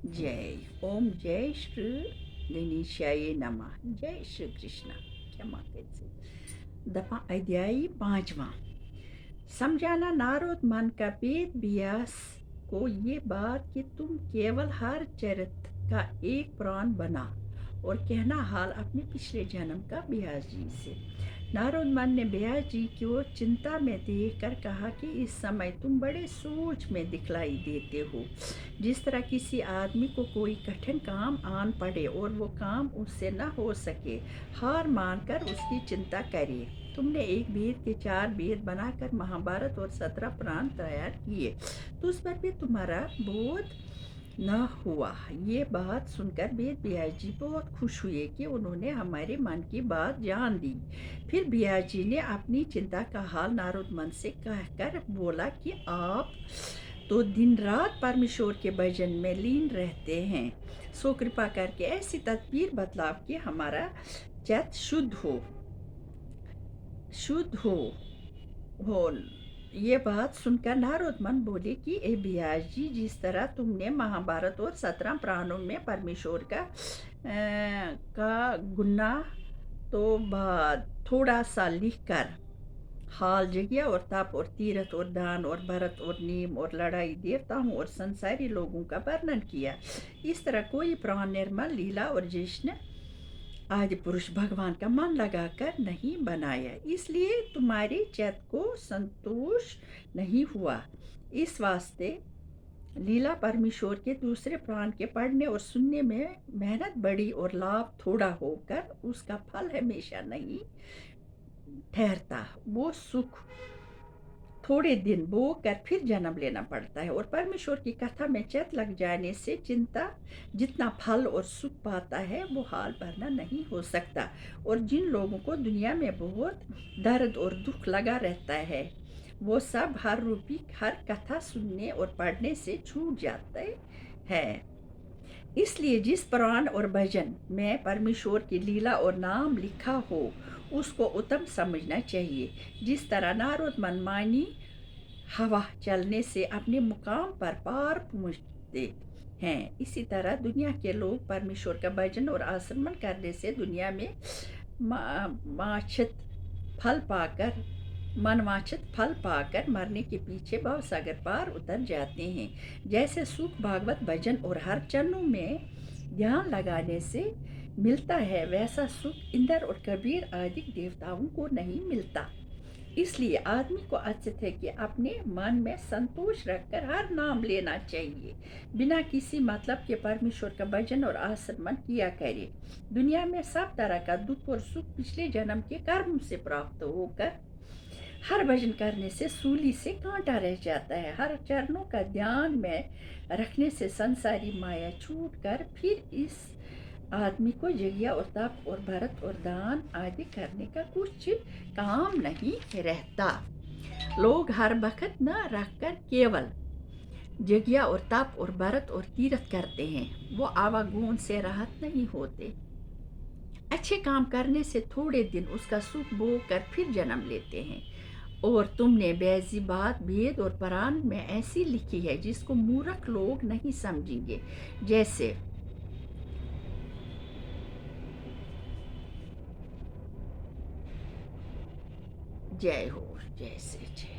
जय ओम जय श्री गणेशाय नमः। जय श्री कृष्णा। क्षमा कैसे दफा अध्यायी 5वां। समझाना नारद मन का वेद व्यास को ये बात कि तुम केवल हर चरित्र का एक प्राण बना और कहना हाल अपने पिछले जन्म का ब्यास जी से। नारद मन ने ब्यास जी को चिंता में देख कर कहा कि इस समय तुम बड़े सोच में दिखलाई देते हो। जिस तरह किसी आदमी को कोई कठिन काम आन पड़े और वो काम उससे न हो सके, हार मानकर उसकी चिंता करे। तुमने एक वेद के 4 वेद बनाकर महाभारत और 17 पुराण तैयार किए, तो उस पर भी तुम्हारा बोध न हुआ। ये बात सुनकर वेद व्यास जी बहुत खुश हुए कि उन्होंने हमारे मन की बात जान ली। फिर व्यास जी ने अपनी चिंता का हाल नारद मन से कहकर बोला कि आप तो दिन रात परमेश्वर के भजन में लीन रहते हैं, सो कृपा करके ऐसी तदबीर बतलाव कि हमारा चित्त शुद्ध हो। ये बात सुनकर नारद मन बोले कि ए व्यास जी, जिस तरह तुमने महाभारत और 17 पुराणों में परमेश्वर का गुना तो बाद थोड़ा सा लिख कर हाल जगिया और तप और तीर्थ और दान और भरत और नीम और लड़ाई देवताओं और संसारी लोगों का वर्णन किया, इस तरह कोई प्राण निर्मल लीला और जश्न आदि पुरुष भगवान का मन लगाकर नहीं बनाया, इसलिए तुम्हारे चित्त को संतोष नहीं हुआ। इस वास्ते लीला परमेश्वर के दूसरे प्राण के पढ़ने और सुनने में मेहनत बड़ी और लाभ थोड़ा होकर उसका फल हमेशा नहीं ठहरता। वो सुख थोड़े दिन बो कर फिर जन्म लेना पड़ता है, और परमेश्वर की कथा में चित्त लग जाने से चिंता जितना फल और सुख पाता है वो हाल भरना नहीं हो सकता। और जिन लोगों को दुनिया में बहुत दर्द और दुख लगा रहता है, वो सब हर रूपी हर कथा सुनने और पढ़ने से छूट जाते हैं। इसलिए जिस पुराण और भजन में परमेश्वर की लीला और नाम लिखा हो, उसको उत्तम समझना चाहिए। जिस तरह नारद मनमानी हवा चलने से अपने मुकाम पर पार पहुँचते हैं, इसी तरह दुनिया के लोग परमेश्वर का भजन और आचरण करने से दुनिया में वांछित फल पाकर मनवांछित फल पाकर मरने के पीछे भवसागर पार उतर जाते हैं। जैसे सुख भागवत भजन और हर चरणों में ध्यान लगाने से मिलता है, वैसा सुख इंद्र और कबीर आदि देवताओं को नहीं मिलता। इसलिए आदमी को उचित है कि अपने मन में संतोष रखकर हर नाम लेना चाहिए, बिना किसी मतलब के परमेश्वर का भजन और आचरण किया करे। दुनिया में सब तरह का दुख और सुख पिछले जन्म के कर्म से प्राप्त होकर हर भजन करने से सूली से कांटा रह जाता है। हर चरणों का ध्यान में रखने से संसारी माया छूट कर फिर इस आदमी को यज्ञ और तप और भरत और दान आदि करने का कुछ काम नहीं रहता। लोग हर वक्त न रखकर केवल यज्ञ और तप और भरत और तीर्थ करते हैं, वो आवागुण से राहत नहीं होते। अच्छे काम करने से थोड़े दिन उसका सुख भोग कर फिर जन्म लेते हैं। और तुमने बैजी बात वेद और पुराण में ऐसी लिखी है जिसको मूर्ख लोग नहीं समझेंगे। जैसे जय हो, जय से जय।